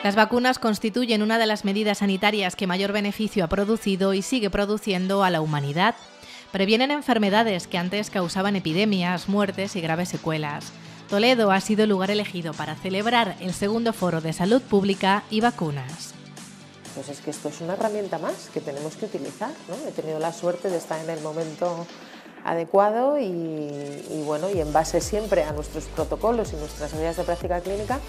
Las vacunas constituyen una de las medidas sanitarias que mayor beneficio ha producido y sigue produciendo a la humanidad. Previenen enfermedades que antes causaban epidemias, muertes y graves secuelas. Toledo ha sido el lugar elegido para celebrar el segundo foro de salud pública y vacunas. Pues es que esto es una herramienta más que tenemos que utilizar, ¿no? He tenido la suerte de estar en el momento adecuado y en base siempre a nuestros protocolos y nuestras guías de práctica clínica,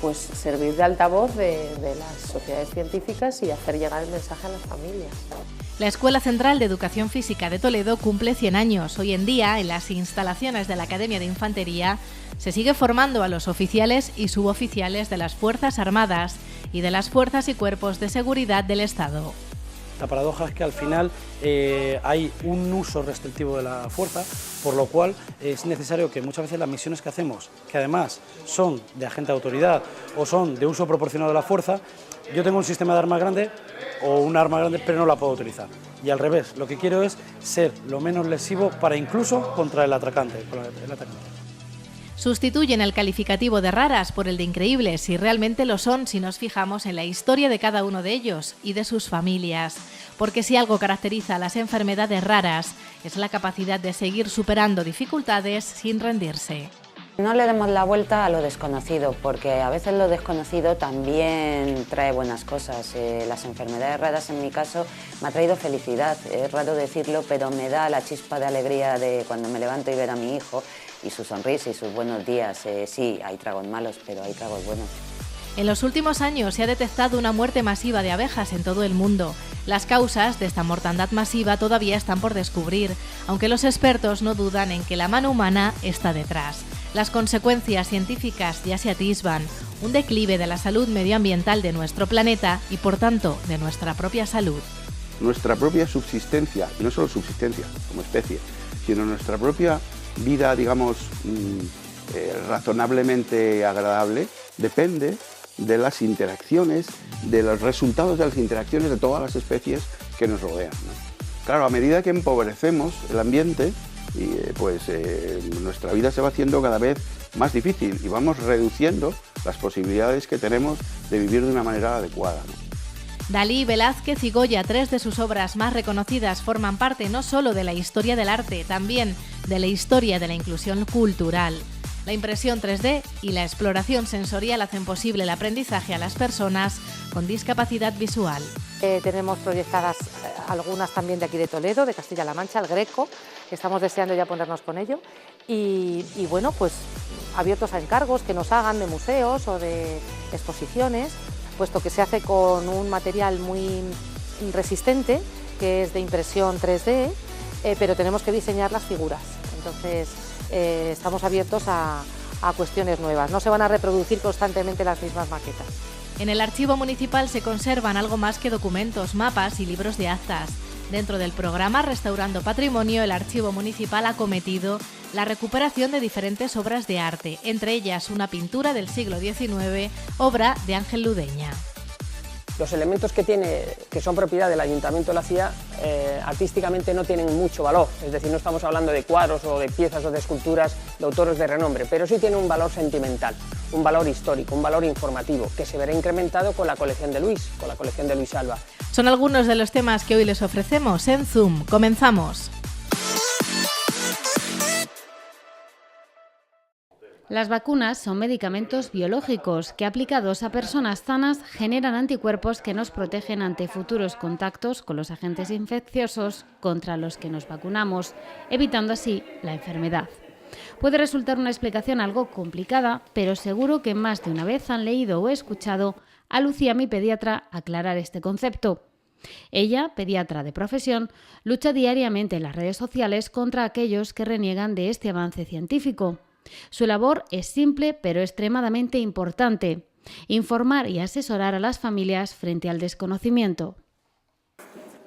pues servir de altavoz de las sociedades científicas y hacer llegar el mensaje a las familias. La Escuela Central de Educación Física de Toledo cumple 100 años. Hoy en día, en las instalaciones de la Academia de Infantería, se sigue formando a los oficiales y suboficiales de las Fuerzas Armadas y de las Fuerzas y Cuerpos de Seguridad del Estado. La paradoja es que al final hay un uso restrictivo de la fuerza, por lo cual es necesario que muchas veces las misiones que hacemos, que además son de agente de autoridad o son de uso proporcionado de la fuerza, yo tengo un sistema de armas grande o un arma grande pero no la puedo utilizar. Y al revés, lo que quiero es ser lo menos lesivo para incluso contra el atacante. Sustituyen el calificativo de raras por el de increíbles, si realmente lo son si nos fijamos en la historia de cada uno de ellos y de sus familias. Porque si algo caracteriza a las enfermedades raras es la capacidad de seguir superando dificultades sin rendirse. No le demos la vuelta a lo desconocido, porque a veces lo desconocido también trae buenas cosas. Las enfermedades raras, en mi caso, me ha traído felicidad. Es raro decirlo, pero me da la chispa de alegría de cuando me levanto y ver a mi hijo y su sonrisa y sus buenos días. Sí, hay tragos malos, pero hay tragos buenos. En los últimos años se ha detectado una muerte masiva de abejas en todo el mundo. Las causas de esta mortandad masiva todavía están por descubrir, aunque los expertos no dudan en que la mano humana está detrás. Las consecuencias científicas ya se atisban, un declive de la salud medioambiental de nuestro planeta y, por tanto, de nuestra propia salud. Nuestra propia subsistencia, y no solo subsistencia como especie, sino nuestra propia vida, digamos, razonablemente agradable, depende de las interacciones, de los resultados de las interacciones de todas las especies que nos rodean, ¿no? Claro, a medida que empobrecemos el ambiente, nuestra vida se va haciendo cada vez más difícil y vamos reduciendo las posibilidades que tenemos de vivir de una manera adecuada, ¿no? Dalí, Velázquez y Goya, tres de sus obras más reconocidas, forman parte no solo de la historia del arte, también de la historia de la inclusión cultural. La impresión 3D y la exploración sensorial hacen posible el aprendizaje a las personas con discapacidad visual. Tenemos proyectadas algunas también de aquí de Toledo, de Castilla-La Mancha, el Greco, que estamos deseando ya ponernos con ello. Y bueno, pues abiertos a encargos que nos hagan de museos o de exposiciones, puesto que se hace con un material muy resistente, que es de impresión 3D, pero tenemos que diseñar las figuras. Entonces, estamos abiertos a cuestiones nuevas. No se van a reproducir constantemente las mismas maquetas. En el archivo municipal se conservan algo más que documentos, mapas y libros de actas. Dentro del programa Restaurando Patrimonio, el archivo municipal ha acometido la recuperación de diferentes obras de arte, entre ellas una pintura del siglo XIX, obra de Ángel Ludeña. Los elementos que son propiedad del Ayuntamiento de la ciudad, artísticamente no tienen mucho valor, es decir, no estamos hablando de cuadros o de piezas o de esculturas de autores de renombre, pero sí tienen un valor sentimental, un valor histórico, un valor informativo, que se verá incrementado con la colección de Luis, con la colección de Luis Alba. Son algunos de los temas que hoy les ofrecemos en Zoom. ¡Comenzamos! Las vacunas son medicamentos biológicos que, aplicados a personas sanas, generan anticuerpos que nos protegen ante futuros contactos con los agentes infecciosos contra los que nos vacunamos, evitando así la enfermedad. Puede resultar una explicación algo complicada, pero seguro que más de una vez han leído o escuchado a Lucía, mi pediatra, aclarar este concepto. Ella, pediatra de profesión, lucha diariamente en las redes sociales contra aquellos que reniegan de este avance científico. Su labor es simple pero extremadamente importante: informar y asesorar a las familias frente al desconocimiento.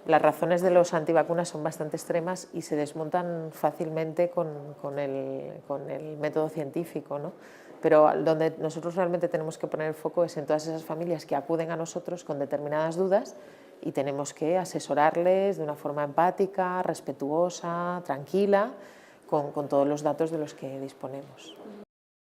Las razones de los antivacunas son bastante extremas y se desmontan fácilmente con el método científico, ¿no? Pero donde nosotros realmente tenemos que poner el foco es en todas esas familias que acuden a nosotros con determinadas dudas y tenemos que asesorarles de una forma empática, respetuosa, tranquila, con todos los datos de los que disponemos.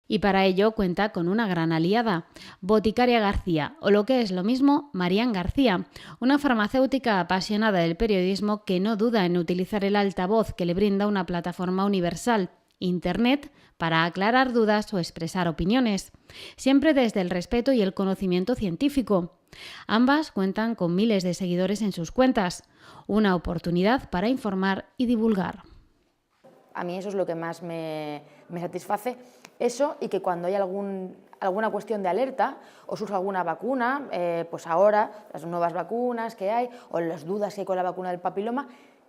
Y para ello cuenta con una gran aliada, Boticaria García, o lo que es lo mismo, Marian García, una farmacéutica apasionada del periodismo que no duda en utilizar el altavoz que le brinda una plataforma universal, Internet, para aclarar dudas o expresar opiniones, siempre desde el respeto y el conocimiento científico. Ambas cuentan con miles de seguidores en sus cuentas, una oportunidad para informar y divulgar. A mí eso es lo que más me satisface, eso, y que cuando hay alguna cuestión de alerta o surge alguna vacuna, pues ahora, las nuevas vacunas que hay, o las dudas que hay con la vacuna del papiloma,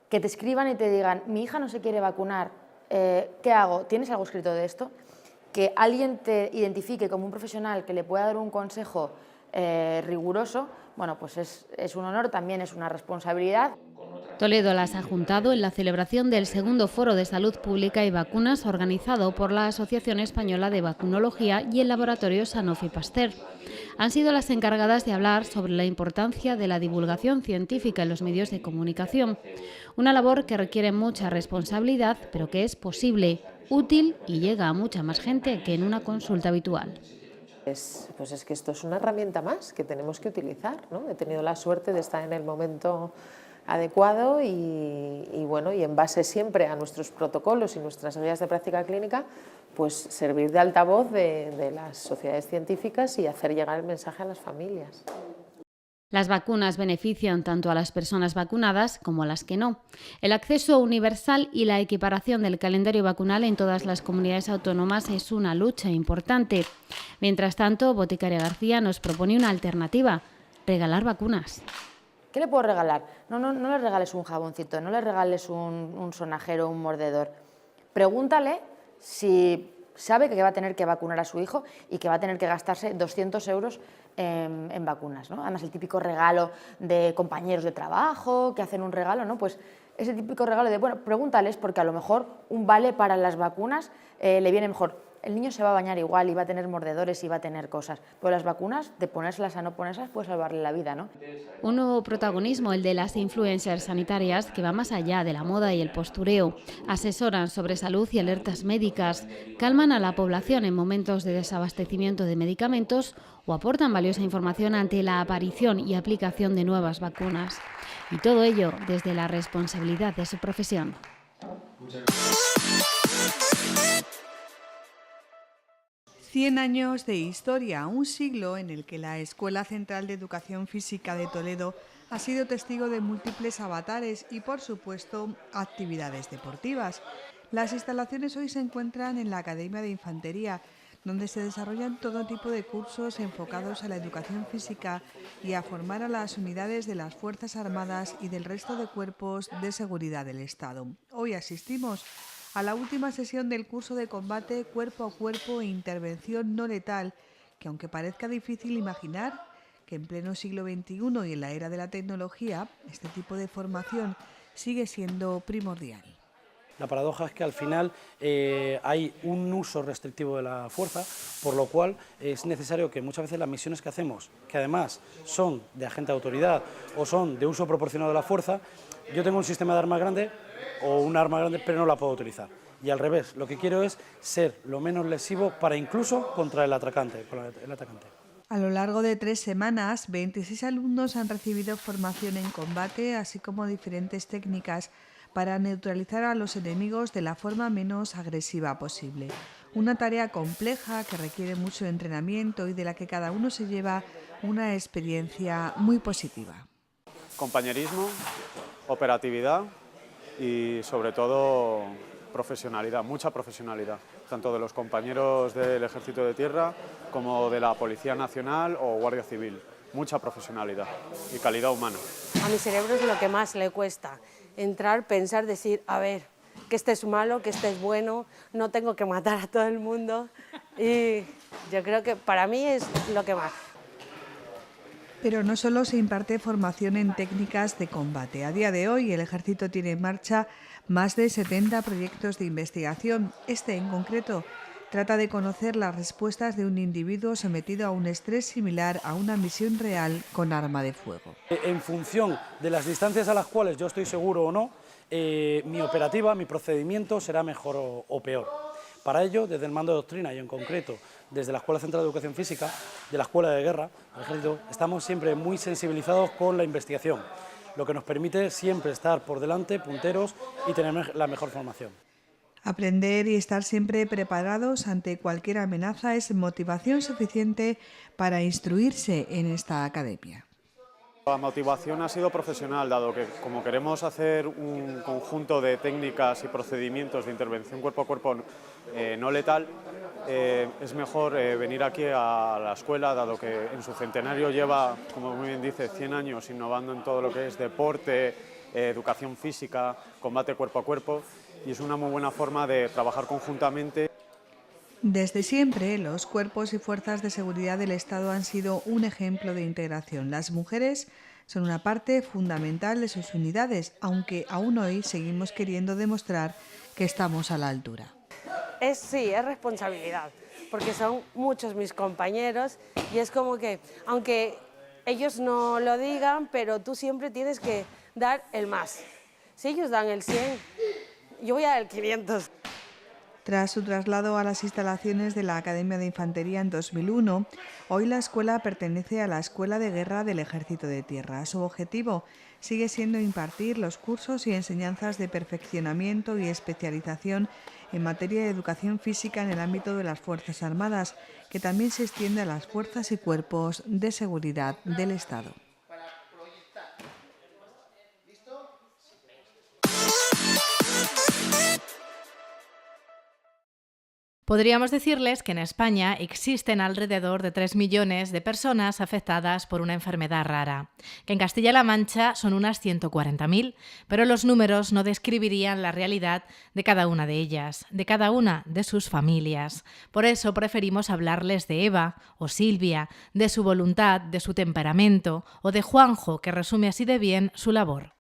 que te escriban y te digan, mi hija no se quiere vacunar, ¿qué hago? ¿Tienes algo escrito de esto? Que alguien te identifique como un profesional que le pueda dar un consejo riguroso, bueno, pues es un honor, también es una responsabilidad. Toledo las ha juntado en la celebración del segundo Foro de Salud Pública y Vacunas organizado por la Asociación Española de Vacunología y el laboratorio Sanofi Pasteur. Han sido las encargadas de hablar sobre la importancia de la divulgación científica en los medios de comunicación, una labor que requiere mucha responsabilidad, pero que es posible, útil y llega a mucha más gente que en una consulta habitual. Pues es que esto es una herramienta más que tenemos que utilizar, ¿no? He tenido la suerte de estar en el momento adecuado y bueno, y en base siempre a nuestros protocolos y nuestras guías de práctica clínica, pues servir de altavoz de las sociedades científicas y hacer llegar el mensaje a las familias. Las vacunas benefician tanto a las personas vacunadas como a las que no. El acceso universal y la equiparación del calendario vacunal en todas las comunidades autónomas es una lucha importante. Mientras tanto, Boticaria García nos propone una alternativa: regalar vacunas. ¿Qué le puedo regalar? No le regales un jaboncito, no le regales un sonajero, un mordedor. Pregúntale si sabe que va a tener que vacunar a su hijo y que va a tener que gastarse 200 euros en vacunas, ¿no? Además, el típico regalo de compañeros de trabajo que hacen un regalo, ¿no? Pues ese típico regalo de, bueno, pregúntales, porque a lo mejor un vale para las vacunas le viene mejor. El niño se va a bañar igual y va a tener mordedores y va a tener cosas, pero las vacunas, de ponérselas a no ponérselas, puede salvarle la vida, ¿no? Un nuevo protagonismo, el de las influencers sanitarias, que va más allá de la moda y el postureo. Asesoran sobre salud y alertas médicas, calman a la población en momentos de desabastecimiento de medicamentos o aportan valiosa información ante la aparición y aplicación de nuevas vacunas. Y todo ello desde la responsabilidad de su profesión. 100 años de historia, un siglo en el que la Escuela Central de Educación Física de Toledo ha sido testigo de múltiples avatares y, por supuesto, actividades deportivas. Las instalaciones hoy se encuentran en la Academia de Infantería, donde se desarrollan todo tipo de cursos enfocados a la educación física y a formar a las unidades de las Fuerzas Armadas y del resto de cuerpos de seguridad del Estado. Hoy asistimos a la última sesión del curso de combate cuerpo a cuerpo e intervención no letal, que aunque parezca difícil imaginar que en pleno siglo XXI y en la era de la tecnología, este tipo de formación sigue siendo primordial. La paradoja es que al final hay un uso restrictivo de la fuerza, por lo cual es necesario que muchas veces las misiones que hacemos, que además son de agente de autoridad o son de uso proporcionado de la fuerza, yo tengo un sistema de armas grande o un arma grande pero no la puedo utilizar. Y al revés, lo que quiero es ser lo menos lesivo para incluso contra el atacante. A lo largo de 3 semanas, 26 alumnos han recibido formación en combate, así como diferentes técnicas para neutralizar a los enemigos de la forma menos agresiva posible. Una tarea compleja que requiere mucho entrenamiento y de la que cada uno se lleva una experiencia muy positiva. Compañerismo, operatividad y sobre todo profesionalidad, mucha profesionalidad, tanto de los compañeros del Ejército de Tierra como de la Policía Nacional o Guardia Civil. Mucha profesionalidad y calidad humana. A mi cerebro es lo que más le cuesta, entrar, pensar, decir, a ver, que este es malo, que este es bueno, no tengo que matar a todo el mundo, y yo creo que para mí es lo que más. Pero no solo se imparte formación en técnicas de combate. A día de hoy el Ejército tiene en marcha más de 70 proyectos de investigación. Este en concreto trata de conocer las respuestas de un individuo sometido a un estrés similar a una misión real con arma de fuego. En función de las distancias a las cuales yo estoy seguro o no, mi operativa, mi procedimiento será mejor o peor. Para ello, desde el Mando de Doctrina y en concreto desde la Escuela Central de Educación Física, de la Escuela de Guerra, del Ejército, estamos siempre muy sensibilizados con la investigación, lo que nos permite siempre estar por delante, punteros y tener la mejor formación. Aprender y estar siempre preparados ante cualquier amenaza es motivación suficiente para instruirse en esta academia. La motivación ha sido profesional, dado que como queremos hacer un conjunto de técnicas y procedimientos de intervención cuerpo a cuerpo no letal, es mejor venir aquí a la escuela, dado que en su centenario lleva, como muy bien dice, 100 años innovando en todo lo que es deporte, educación física, combate cuerpo a cuerpo, y es una muy buena forma de trabajar conjuntamente. Desde siempre, los cuerpos y fuerzas de seguridad del Estado han sido un ejemplo de integración. Las mujeres son una parte fundamental de sus unidades, aunque aún hoy seguimos queriendo demostrar que estamos a la altura. Sí, es responsabilidad, porque son muchos mis compañeros y es como que, aunque ellos no lo digan, pero tú siempre tienes que dar el más. Si ellos dan el 100, yo voy a dar el 500. Tras su traslado a las instalaciones de la Academia de Infantería en 2001, hoy la escuela pertenece a la Escuela de Guerra del Ejército de Tierra. Su objetivo sigue siendo impartir los cursos y enseñanzas de perfeccionamiento y especialización en materia de educación física en el ámbito de las Fuerzas Armadas, que también se extiende a las fuerzas y cuerpos de seguridad del Estado. Podríamos decirles que en España existen alrededor de 3 millones de personas afectadas por una enfermedad rara, que en Castilla-La Mancha son unas 140.000, pero los números no describirían la realidad de cada una de ellas, de cada una de sus familias. Por eso preferimos hablarles de Eva o Silvia, de su voluntad, de su temperamento, o de Juanjo, que resume así de bien su labor.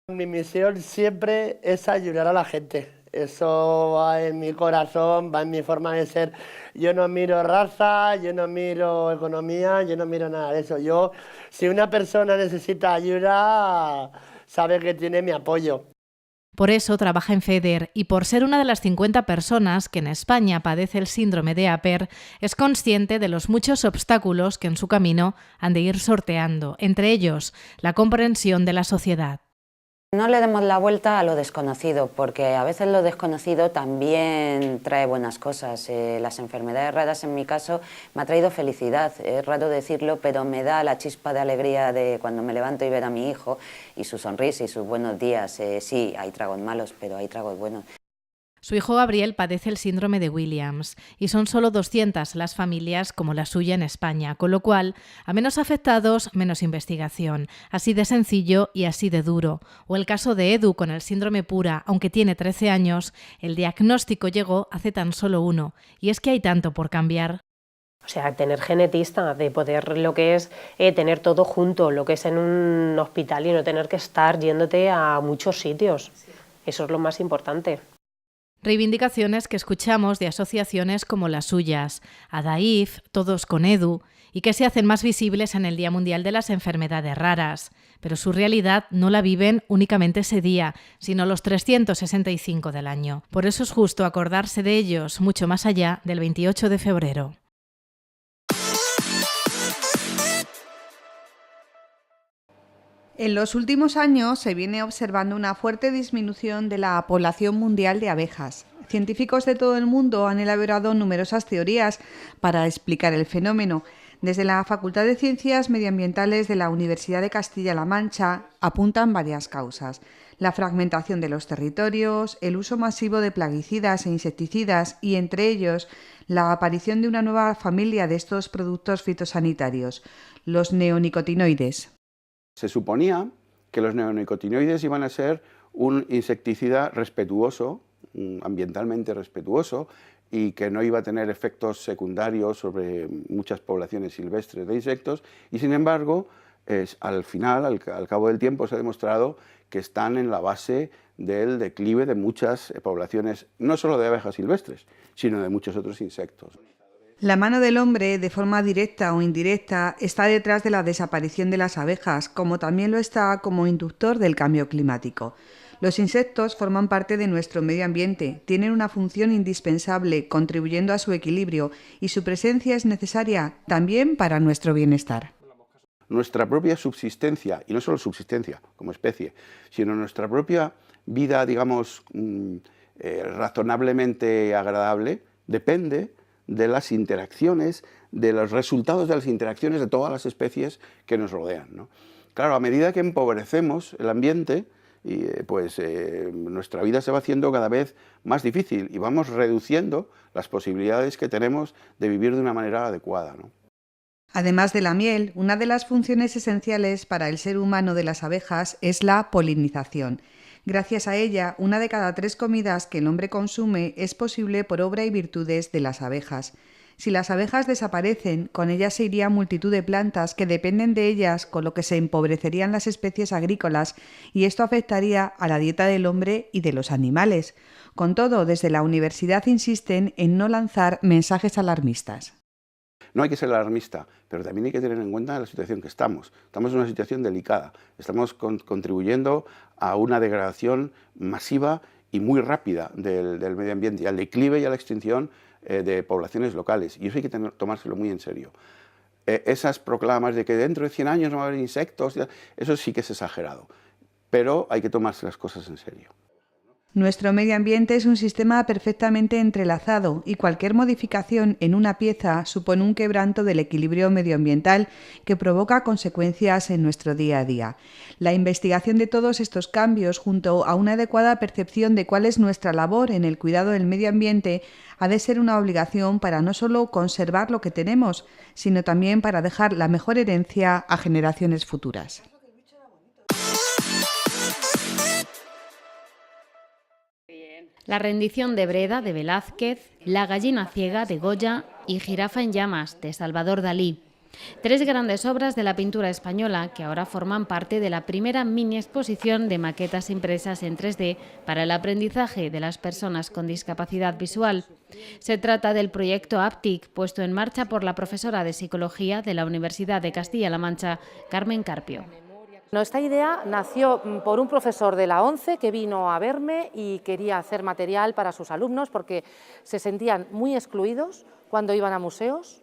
Mi misión siempre es ayudar a la gente. Eso va en mi corazón, va en mi forma de ser. Yo no miro raza, yo no miro economía, yo no miro nada de eso. Si una persona necesita ayuda, sabe que tiene mi apoyo. Por eso trabaja en FEDER y por ser una de las 50 personas que en España padece el síndrome de APER, es consciente de los muchos obstáculos que en su camino han de ir sorteando, entre ellos la comprensión de la sociedad. No le demos la vuelta a lo desconocido, porque a veces lo desconocido también trae buenas cosas. Las enfermedades raras, en mi caso, me ha traído felicidad. Es raro decirlo, pero me da la chispa de alegría de cuando me levanto y ver a mi hijo y su sonrisa y sus buenos días. Sí, hay tragos malos, pero hay tragos buenos. Su hijo Gabriel padece el síndrome de Williams y son solo 200 las familias como la suya en España, con lo cual, a menos afectados, menos investigación. Así de sencillo y así de duro. O el caso de Edu con el síndrome Pura, aunque tiene 13 años, el diagnóstico llegó hace tan solo 1. Y es que hay tanto por cambiar. O sea, tener genetista, de poder lo que es tener todo junto, lo que es en un hospital y no tener que estar yéndote a muchos sitios. Eso es lo más importante. Reivindicaciones que escuchamos de asociaciones como las suyas, ADAIF, Todos con Edu, y que se hacen más visibles en el Día Mundial de las Enfermedades Raras. Pero su realidad no la viven únicamente ese día, sino los 365 del año. Por eso es justo acordarse de ellos mucho más allá del 28 de febrero. En los últimos años se viene observando una fuerte disminución de la población mundial de abejas. Científicos de todo el mundo han elaborado numerosas teorías para explicar el fenómeno. Desde la Facultad de Ciencias Medioambientales de la Universidad de Castilla-La Mancha apuntan varias causas: la fragmentación de los territorios, el uso masivo de plaguicidas e insecticidas y, entre ellos, la aparición de una nueva familia de estos productos fitosanitarios, los neonicotinoides. Se suponía que los neonicotinoides iban a ser un insecticida respetuoso, ambientalmente respetuoso, y que no iba a tener efectos secundarios sobre muchas poblaciones silvestres de insectos, y sin embargo, al final, al cabo del tiempo, se ha demostrado que están en la base del declive de muchas poblaciones, no solo de abejas silvestres, sino de muchos otros insectos. La mano del hombre, de forma directa o indirecta, está detrás de la desaparición de las abejas, como también lo está como inductor del cambio climático. Los insectos forman parte de nuestro medio ambiente, tienen una función indispensable contribuyendo a su equilibrio y su presencia es necesaria también para nuestro bienestar. Nuestra propia subsistencia, y no solo subsistencia como especie, sino nuestra propia vida, digamos, razonablemente agradable, depende de las interacciones, de los resultados de las interacciones de todas las especies que nos rodean, ¿no? Claro, a medida que empobrecemos el ambiente, nuestra vida se va haciendo cada vez más difícil y vamos reduciendo las posibilidades que tenemos de vivir de una manera adecuada, ¿no? Además de la miel, una de las funciones esenciales para el ser humano de las abejas es la polinización. Gracias a ella, 1 de cada 3 comidas que el hombre consume es posible por obra y virtudes de las abejas. Si las abejas desaparecen, con ellas se irían multitud de plantas que dependen de ellas, con lo que se empobrecerían las especies agrícolas y esto afectaría a la dieta del hombre y de los animales. Con todo, desde la universidad insisten en no lanzar mensajes alarmistas. No hay que ser alarmista, pero también hay que tener en cuenta la situación que estamos. Estamos en una situación delicada. Estamos contribuyendo a una degradación masiva y muy rápida del medio ambiente, al declive y a la extinción de poblaciones locales. Y eso hay que tomárselo muy en serio. Esas proclamas de que dentro de 100 años no va a haber insectos, eso sí que es exagerado. Pero hay que tomarse las cosas en serio. Nuestro medio ambiente es un sistema perfectamente entrelazado y cualquier modificación en una pieza supone un quebranto del equilibrio medioambiental que provoca consecuencias en nuestro día a día. La investigación de todos estos cambios, junto a una adecuada percepción de cuál es nuestra labor en el cuidado del medio ambiente, ha de ser una obligación para no solo conservar lo que tenemos, sino también para dejar la mejor herencia a generaciones futuras. La rendición de Breda, de Velázquez, La gallina ciega, de Goya y Jirafa en llamas, de Salvador Dalí. 3 grandes obras de la pintura española que ahora forman parte de la primera mini exposición de maquetas impresas en 3D para el aprendizaje de las personas con discapacidad visual. Se trata del proyecto Aptic, puesto en marcha por la profesora de Psicología de la Universidad de Castilla-La Mancha, Carmen Carpio. Esta idea nació por un profesor de la ONCE que vino a verme y quería hacer material para sus alumnos porque se sentían muy excluidos cuando iban a museos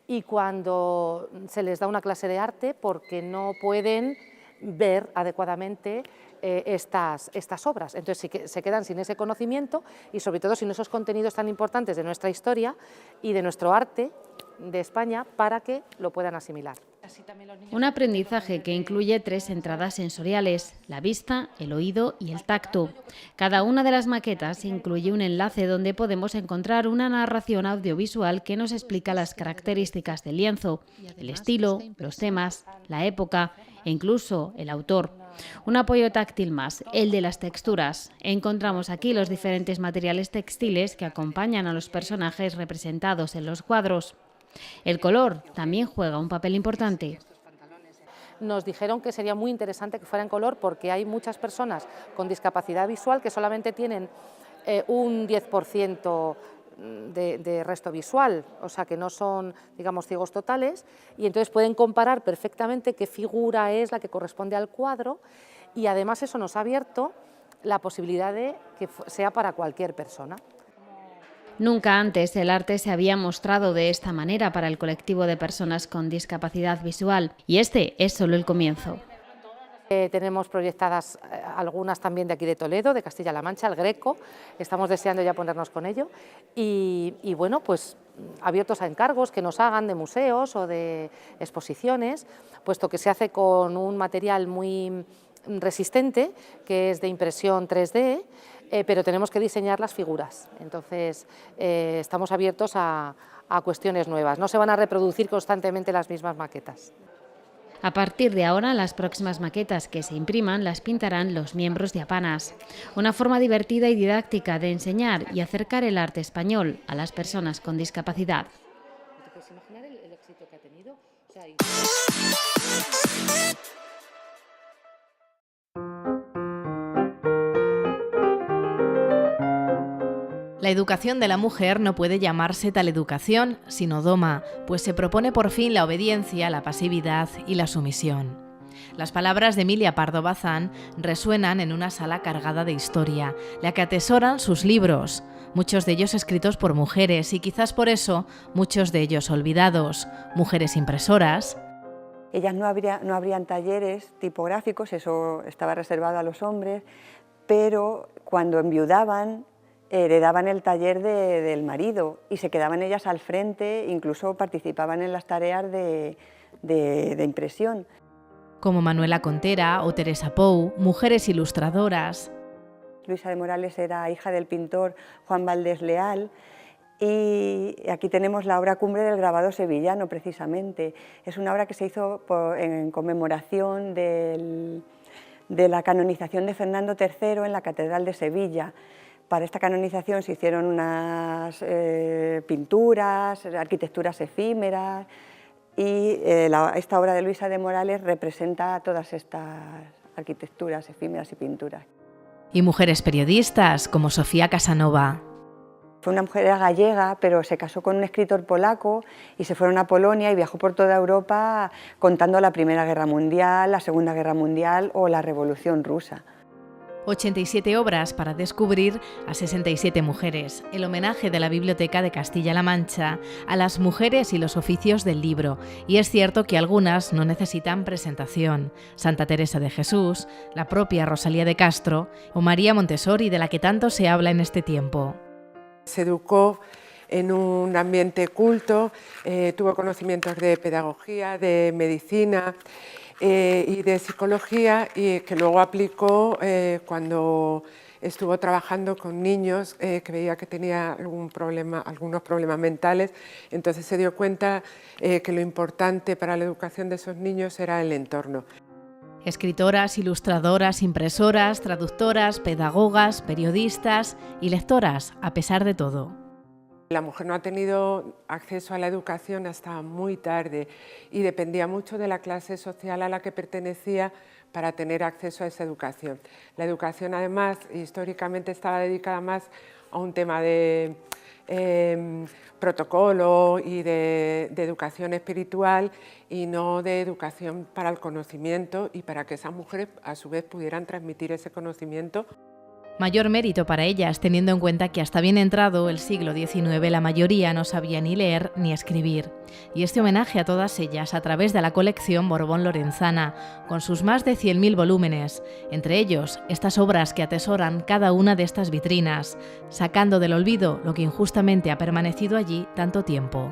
y cuando se les da una clase de arte porque no pueden ver adecuadamente estas obras. Entonces se quedan sin ese conocimiento y sobre todo sin esos contenidos tan importantes de nuestra historia y de nuestro arte de España para que lo puedan asimilar. Un aprendizaje que incluye 3 entradas sensoriales, la vista, el oído y el tacto. Cada una de las maquetas incluye un enlace donde podemos encontrar una narración audiovisual que nos explica las características del lienzo, el estilo, los temas, la época e incluso el autor. Un apoyo táctil más, el de las texturas. Encontramos aquí los diferentes materiales textiles que acompañan a los personajes representados en los cuadros. El color también juega un papel importante. Nos dijeron que sería muy interesante que fuera en color porque hay muchas personas con discapacidad visual que solamente tienen un 10% de resto visual, o sea que no son, digamos, ciegos totales, y entonces pueden comparar perfectamente qué figura es la que corresponde al cuadro y además eso nos ha abierto la posibilidad de que sea para cualquier persona. Nunca antes el arte se había mostrado de esta manera para el colectivo de personas con discapacidad visual y este es solo el comienzo. Tenemos proyectadas algunas también de aquí de Toledo, de Castilla-La Mancha, el Greco, estamos deseando ya ponernos con ello y bueno, pues abiertos a encargos que nos hagan de museos o de exposiciones, puesto que se hace con un material muy resistente, que es de impresión 3D, pero tenemos que diseñar las figuras, entonces estamos abiertos a cuestiones nuevas, no se van a reproducir constantemente las mismas maquetas. A partir de ahora, las próximas maquetas que se impriman las pintarán los miembros de Apanas. Una forma divertida y didáctica de enseñar y acercar el arte español a las personas con discapacidad. ¿Te puedes imaginar el éxito que ha tenido? La educación de la mujer no puede llamarse tal educación, sino doma, pues se propone por fin la obediencia, la pasividad y la sumisión. Las palabras de Emilia Pardo Bazán resuenan en una sala cargada de historia, la que atesoran sus libros, muchos de ellos escritos por mujeres y quizás por eso muchos de ellos olvidados, mujeres impresoras. Ellas no abrían talleres tipográficos, eso estaba reservado a los hombres, pero cuando enviudaban heredaban el taller del marido y se quedaban ellas al frente, incluso participaban en las tareas de impresión. Como Manuela Contera o Teresa Pou, mujeres ilustradoras. Luisa de Morales era hija del pintor Juan Valdés Leal y aquí tenemos la obra cumbre del grabado sevillano, precisamente. Es una obra que se hizo en conmemoración de la canonización de Fernando III en la Catedral de Sevilla. Para esta canonización se hicieron unas pinturas, arquitecturas efímeras y esta obra de Luisa de Morales representa todas estas arquitecturas efímeras y pinturas. Y mujeres periodistas como Sofía Casanova. Fue una mujer gallega, pero se casó con un escritor polaco y se fueron a Polonia y viajó por toda Europa contando la Primera Guerra Mundial, la Segunda Guerra Mundial o la Revolución Rusa. 87 obras para descubrir a 67 mujeres, el homenaje de la Biblioteca de Castilla-La Mancha a las mujeres y los oficios del libro. Y es cierto que algunas no necesitan presentación. Santa Teresa de Jesús, la propia Rosalía de Castro o María Montessori, de la que tanto se habla en este tiempo. Se educó en un ambiente culto, tuvo conocimientos de pedagogía, de medicina y de psicología, y que luego aplicó cuando estuvo trabajando con niños que veía que tenía algunos problemas mentales. Entonces se dio cuenta que lo importante para la educación de esos niños era el entorno. Escritoras, ilustradoras, impresoras, traductoras, pedagogas, periodistas y lectoras, a pesar de todo. La mujer no ha tenido acceso a la educación hasta muy tarde y dependía mucho de la clase social a la que pertenecía para tener acceso a esa educación. La educación, además, históricamente estaba dedicada más a un tema de protocolo y de educación espiritual y no de educación para el conocimiento y para que esas mujeres a su vez pudieran transmitir ese conocimiento. Mayor mérito para ellas, teniendo en cuenta que hasta bien entrado el siglo XIX la mayoría no sabía ni leer ni escribir. Y este homenaje a todas ellas a través de la colección Borbón Lorenzana, con sus más de 100.000 volúmenes, entre ellos estas obras que atesoran cada una de estas vitrinas, sacando del olvido lo que injustamente ha permanecido allí tanto tiempo.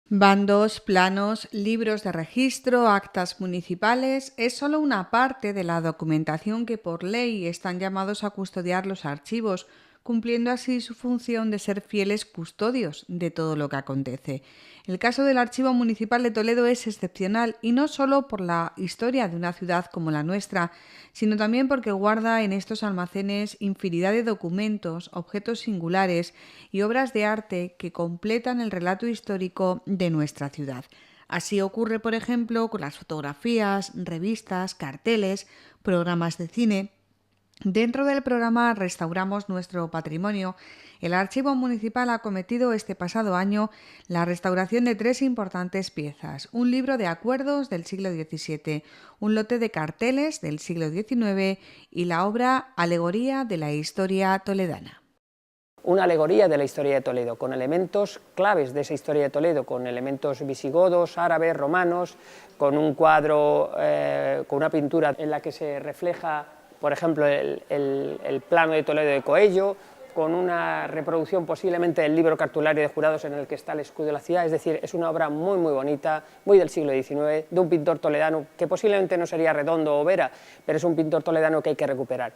Bandos, planos, libros de registro, actas municipales es solo una parte de la documentación que por ley están llamados a custodiar los archivos, cumpliendo así su función de ser fieles custodios de todo lo que acontece. El caso del Archivo Municipal de Toledo es excepcional y no solo por la historia de una ciudad como la nuestra, sino también porque guarda en estos almacenes infinidad de documentos, objetos singulares y obras de arte que completan el relato histórico de nuestra ciudad. Así ocurre, por ejemplo, con las fotografías, revistas, carteles, programas de cine. Dentro del programa Restauramos nuestro patrimonio, el Archivo Municipal ha acometido este pasado año la restauración de 3 importantes piezas: un libro de acuerdos del siglo XVII, un lote de carteles del siglo XIX y la obra Alegoría de la Historia Toledana. Una alegoría de la historia de Toledo, con elementos claves de esa historia de Toledo, con elementos visigodos, árabes, romanos, con un cuadro, con una pintura en la que se refleja, por ejemplo, el plano de Toledo de Coello, con una reproducción posiblemente del libro cartulario de jurados en el que está el escudo de la ciudad. Es decir, es una obra muy muy bonita, muy del siglo XIX, de un pintor toledano que posiblemente no sería Redondo o Vera, pero es un pintor toledano que hay que recuperar.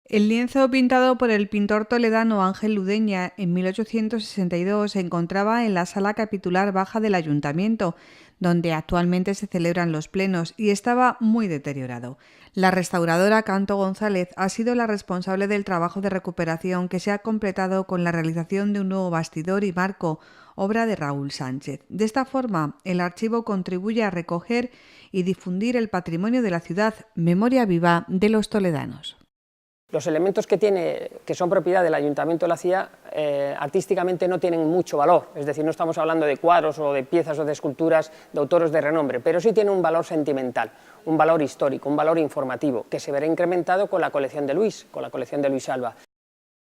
El lienzo pintado por el pintor toledano Ángel Ludeña en 1862 se encontraba en la sala capitular baja del ayuntamiento, donde actualmente se celebran los plenos, y estaba muy deteriorado. La restauradora Canto González ha sido la responsable del trabajo de recuperación, que se ha completado con la realización de un nuevo bastidor y marco, obra de Raúl Sánchez. De esta forma, el archivo contribuye a recoger y difundir el patrimonio de la ciudad, memoria viva de los toledanos. Los elementos que son propiedad del Ayuntamiento de la Cía, artísticamente no tienen mucho valor, es decir, no estamos hablando de cuadros o de piezas o de esculturas de autores de renombre, pero sí tienen un valor sentimental, un valor histórico, un valor informativo, que se verá incrementado con la colección de Luis Alba.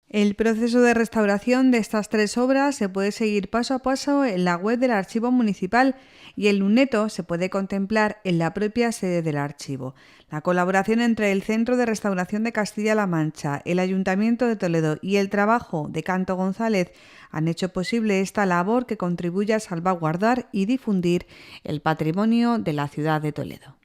El proceso de restauración de estas 3 obras se puede seguir paso a paso en la web del Archivo Municipal y el luneto se puede contemplar en la propia sede del archivo. La colaboración entre el Centro de Restauración de Castilla-La Mancha, el Ayuntamiento de Toledo y el trabajo de Canto González han hecho posible esta labor que contribuye a salvaguardar y difundir el patrimonio de la ciudad de Toledo.